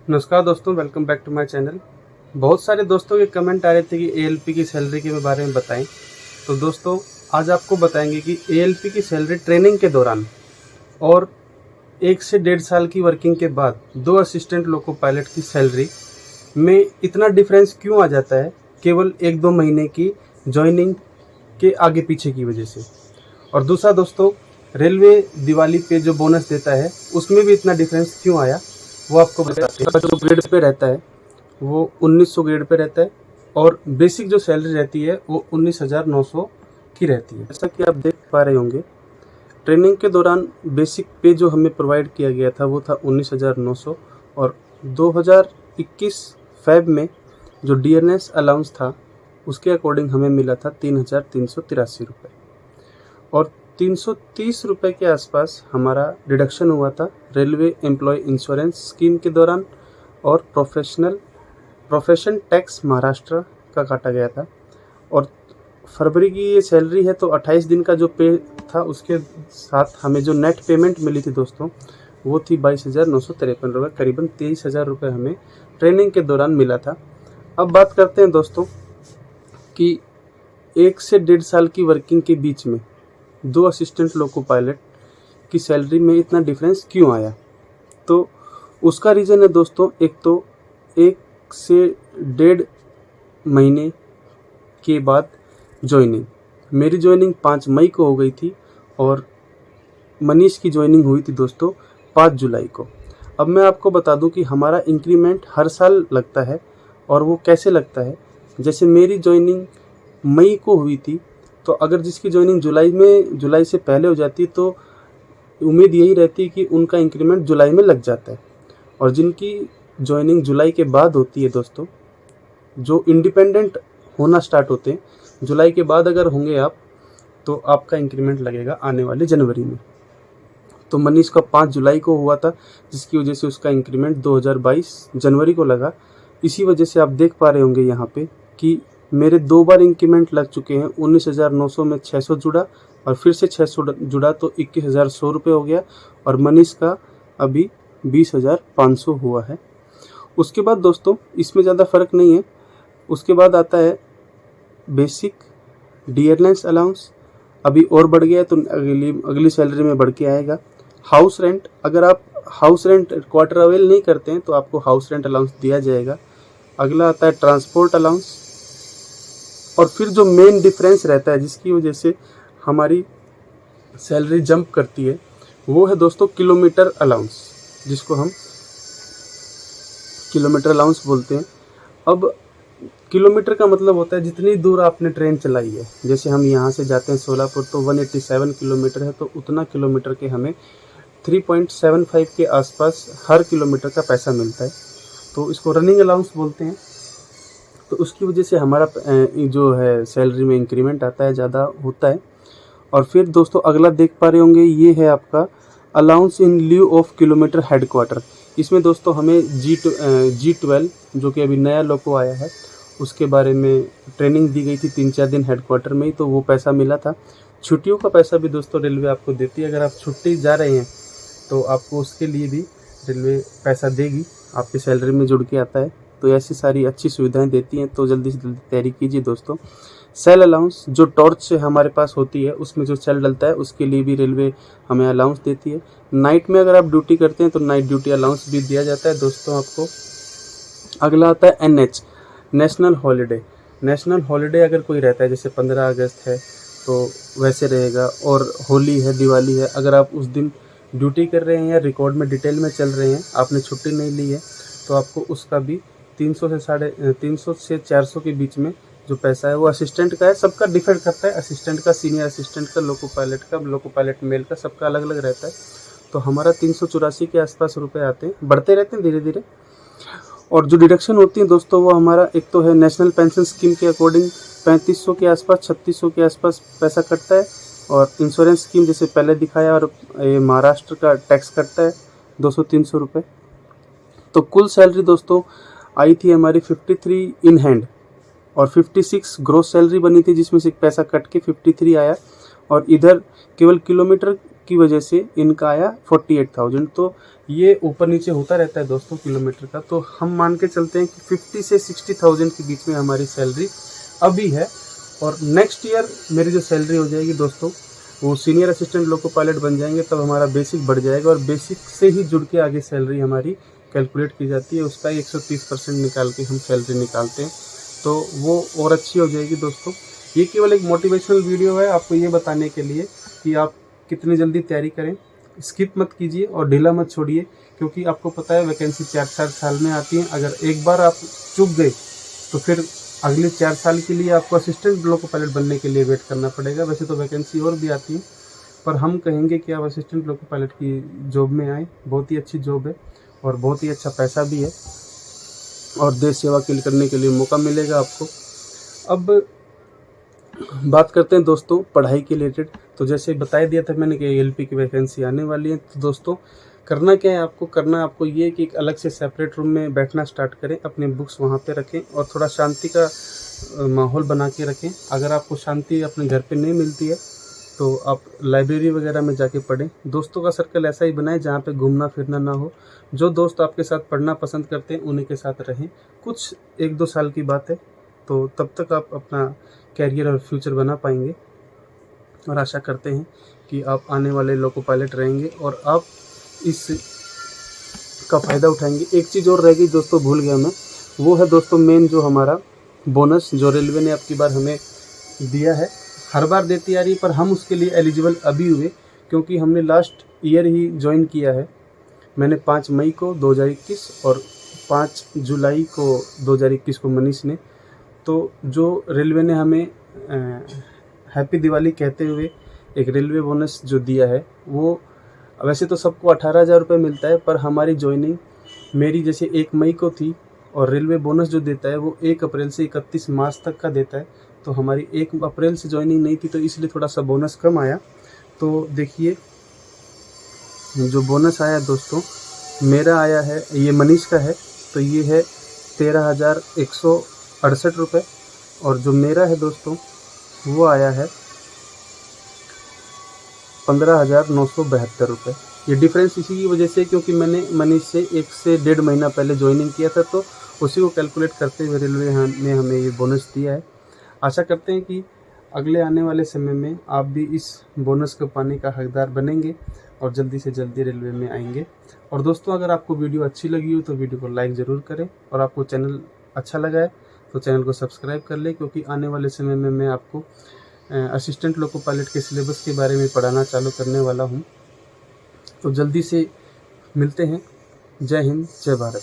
नमस्कार दोस्तों, welcome back to my channel. बहुत सारे दोस्तों के कमेंट आ रहे थे कि एएलपी की सैलरी के बारे में बताएं। तो दोस्तों आज आपको बताएंगे कि एएलपी की सैलरी ट्रेनिंग के दौरान और 1 से 1.5 साल की वर्किंग के बाद 2 असिस्टेंट लोको पायलट की सैलरी में इतना डिफरेंस क्यों आ जाता है, केवल 1-2 महीने की ज्वाइनिंग के आगे पीछे की वजह से। और दूसरा दोस्तों, रेलवे दिवाली पे जो बोनस देता है उसमें भी इतना डिफरेंस क्यों आया, वो आपको बताते हैं। जो ग्रेड पे रहता है वो 1900 ग्रेड पे रहता है और बेसिक जो सैलरी रहती है वो 19,900 की रहती है। जैसा कि आप देख पा रहे होंगे, ट्रेनिंग के दौरान बेसिक पे जो हमें प्रोवाइड किया गया था वो था 19,900 और 2021 फेब में जो डीएनएस अलाउंस था उसके अकॉर्डिंग हमें मिला था 3,383 रुपये और 330 रुपये के आसपास हमारा डिडक्शन हुआ था रेलवे एम्प्लॉय इंश्योरेंस स्कीम के दौरान और प्रोफेशन टैक्स महाराष्ट्र का काटा गया था। और फरवरी की ये सैलरी है तो 28 दिन का जो पे था उसके साथ हमें जो नेट पेमेंट मिली थी दोस्तों वो थी 22,953 रुपये, करीबन 23,000 रुपये हमें ट्रेनिंग के दौरान मिला था। अब बात करते हैं दोस्तों कि 1 से 1.5 साल की वर्किंग के बीच में 2 असिस्टेंट लोको पायलट की सैलरी में इतना डिफरेंस क्यों आया। तो उसका रीज़न है दोस्तों, एक तो 1 से 1.5 महीने के बाद ज्वाइनिंग। मेरी ज्वाइनिंग 5 मई को हो गई थी और मनीष की ज्वाइनिंग हुई थी दोस्तों 5 जुलाई को। अब मैं आपको बता दूं कि हमारा इंक्रीमेंट हर साल लगता है और वो कैसे लगता है। जैसे मेरी ज्वाइनिंग मई को हुई थी तो अगर जिसकी ज्वाइनिंग जुलाई से पहले हो जाती तो उम्मीद यही रहती कि उनका इंक्रीमेंट जुलाई में लग जाता है। और जिनकी ज्वाइनिंग जुलाई के बाद होती है दोस्तों, जो इंडिपेंडेंट होना स्टार्ट होते हैं जुलाई के बाद अगर होंगे आप, तो आपका इंक्रीमेंट लगेगा आने वाले जनवरी में। तो मनीष का 5 जुलाई को हुआ था जिसकी वजह से उसका इंक्रीमेंट 2022 जनवरी को लगा। इसी वजह से आप देख पा रहे होंगे यहाँ पे कि मेरे 2 बार इंक्रीमेंट लग चुके हैं। 19,900 में 600 जुड़ा और फिर से 600 जुड़ा तो 21,100 रुपये हो गया और मनीष का अभी 20,500 हुआ है। उसके बाद दोस्तों इसमें ज़्यादा फ़र्क नहीं है। उसके बाद आता है बेसिक डीएनएस अलाउंस, अभी और बढ़ गया है तो अगली सैलरी में बढ़ के आएगा। हाउस रेंट, अगर आप हाउस रेंट क्वार्टर अवेल नहीं करते हैं तो आपको हाउस रेंट अलाउंस दिया जाएगा। अगला आता है ट्रांसपोर्ट अलाउंस और फिर जो मेन डिफरेंस रहता है जिसकी वजह से हमारी सैलरी जंप करती है वो है दोस्तों किलोमीटर अलाउंस, जिसको हम किलोमीटर अलाउंस बोलते हैं। अब किलोमीटर का मतलब होता है जितनी दूर आपने ट्रेन चलाई है। जैसे हम यहाँ से जाते हैं सोलापुर तो 187 किलोमीटर है, तो उतना किलोमीटर के हमें 3.75 के आसपास हर किलोमीटर का पैसा मिलता है, तो इसको रनिंग अलाउंस बोलते हैं। तो उसकी वजह से हमारा जो है सैलरी में इंक्रीमेंट आता है, ज़्यादा होता है। और फिर दोस्तों अगला देख पा रहे होंगे ये है आपका allowance in lieu of kilometre headquarter. इसमें दोस्तों हमें G12 जो कि अभी नया लोको आया है उसके बारे में ट्रेनिंग दी गई थी 3-4 दिन हेडक्वार्टर में ही, तो वो पैसा मिला था। छुट्टियों का पैसा भी दोस्तों रेलवे आपको देती है। अगर आप छुट्टी जा रहे हैं तो आपको उसके लिए भी रेलवे पैसा देगी, आपकी सैलरी में जुड़ के आता है। तो ऐसी सारी अच्छी सुविधाएं देती हैं, तो जल्दी से जल्दी तैयारी कीजिए दोस्तों। सेल अलाउंस जो टॉर्च से हमारे पास होती है उसमें जो सेल डलता है उसके लिए भी रेलवे हमें अलाउंस देती है। नाइट में अगर आप ड्यूटी करते हैं तो नाइट ड्यूटी अलाउंस भी दिया जाता है दोस्तों आपको। अगला आता है NH national holiday. National holiday अगर कोई रहता है, जैसे 15 अगस्त है तो वैसे रहेगा, और होली है, दिवाली है, अगर आप उस दिन ड्यूटी कर रहे हैं या रिकॉर्ड में डिटेल में चल रहे हैं, आपने छुट्टी नहीं ली है, तो आपको उसका भी 300 से 400 के बीच में जो पैसा है वो असिस्टेंट का है। सबका डिफर करता है, असिस्टेंट का, सीनियर असिस्टेंट का, लोको पायलट मेल का, सबका अलग अलग रहता है। तो हमारा 384 के आसपास रुपए आते हैं, बढ़ते रहते हैं धीरे धीरे। और जो डिडक्शन होती है दोस्तों वो हमारा एक तो है नेशनल पेंशन स्कीम के अकॉर्डिंग 3500 के आसपास, 3600 के आसपास पैसा कटता है। और इंश्योरेंस स्कीम जैसे पहले दिखाया, और ये महाराष्ट्र का टैक्स कटता है 200-300 रुपये। तो कुल सैलरी दोस्तों आई थी हमारी 53 इन हैंड और 56 ग्रोस सैलरी बनी थी, जिसमें से पैसा कट के 53 आया। और इधर केवल किलोमीटर की वजह से इनका आया 48,000। तो ये ऊपर नीचे होता रहता है दोस्तों किलोमीटर का। तो हम मान के चलते हैं कि 50 से 60,000 के बीच में हमारी सैलरी अभी है। और नेक्स्ट ईयर मेरी जो सैलरी हो जाएगी दोस्तों, वो सीनियर असिस्टेंट लोको पायलट बन जाएंगे, तब हमारा बेसिक बढ़ जाएगा। और बेसिक से ही जुड़ के आगे सैलरी हमारी कैलकुलेट की जाती है, उसका 130% निकाल के हम सैलरी निकालते हैं, तो वो और अच्छी हो जाएगी दोस्तों। ये केवल एक मोटिवेशनल वीडियो है आपको ये बताने के लिए कि आप कितनी जल्दी तैयारी करें, स्किप मत कीजिए और ढीला मत छोड़िए, क्योंकि आपको पता है वैकेंसी 4-4 साल में आती है। अगर एक बार आप चूक गए तो फिर अगले 4 साल के लिए आपको असिस्टेंट लोको पायलट बनने के लिए वेट करना पड़ेगा। वैसे तो वैकेंसी और भी आती है, पर हम कहेंगे कि आप असिस्टेंट लोको पायलट की जॉब में आए। बहुत ही अच्छी जॉब है और बहुत ही अच्छा पैसा भी है, और देश सेवा के लिए करने के लिए मौका मिलेगा आपको। अब बात करते हैं दोस्तों पढ़ाई के रिलेटेड। तो जैसे बता दिया था मैंने कि ALP की वैकेंसी आने वाली है। तो दोस्तों करना क्या है आपको, करना आपको ये कि एक अलग से सेपरेट रूम में बैठना स्टार्ट करें, अपने बुक्स वहाँ पे रखें और थोड़ा शांति का माहौल बना के रखें। अगर आपको शांति अपने घर पे नहीं मिलती है तो आप लाइब्रेरी वगैरह में जाके पढ़ें। दोस्तों का सर्कल ऐसा ही बनाएं जहाँ पे घूमना फिरना ना हो। जो दोस्त आपके साथ पढ़ना पसंद करते हैं उन्हीं के साथ रहें। कुछ 1-2 साल की बात है, तो तब तक आप अपना कैरियर और फ्यूचर बना पाएंगे, और आशा करते हैं कि आप आने वाले लोको पायलट रहेंगे और आप इस का फ़ायदा उठाएंगे। एक चीज़ और रह गई दोस्तों, भूल गया मैं, वो है दोस्तों मेन जो हमारा बोनस जो रेलवे ने अब की बार हमें दिया है। हर बार देती आ रही है, पर हम उसके लिए एलिजिबल अभी हुए क्योंकि हमने लास्ट ईयर ही ज्वाइन किया है। मैंने 5 मई को 2021 और 5 जुलाई को 2021 को मनीष ने, तो जो रेलवे ने हमें हैप्पी दिवाली कहते हुए एक रेलवे बोनस जो दिया है, वो वैसे तो सबको 18,000 रुपये मिलता है, पर हमारी ज्वाइनिंग मेरी जैसे 1 मई को थी, और रेलवे बोनस जो देता है वो 1 अप्रैल से 31 मार्च तक का देता है। तो हमारी 1 अप्रैल से ज्वाइनिंग नहीं थी, तो इसलिए थोड़ा सा बोनस कम आया। तो देखिए जो बोनस आया दोस्तों, मेरा आया है, ये मनीष का है, तो ये है 13,168 रुपये, और जो मेरा है दोस्तों वो आया है 15,972 रुपये। ये डिफरेंस इसी की वजह से क्योंकि मैंने मनीष से 1 से 1.5 महीना पहले ज्वाइनिंग किया था, तो उसी को कैलकुलेट करते हुए रेलवे ने हमें ये बोनस दिया है। आशा करते हैं कि अगले आने वाले समय में आप भी इस बोनस को पाने का हकदार बनेंगे और जल्दी से जल्दी रेलवे में आएंगे। और दोस्तों अगर आपको वीडियो अच्छी लगी हो तो वीडियो को लाइक ज़रूर करें, और आपको चैनल अच्छा लगा है तो चैनल को सब्सक्राइब कर लें, क्योंकि आने वाले समय में मैं आपको असिस्टेंट लोको पायलट के सिलेबस के बारे में पढ़ाना चालू करने वाला हूं। तो जल्दी से मिलते हैं। जय हिंद, जय भारत।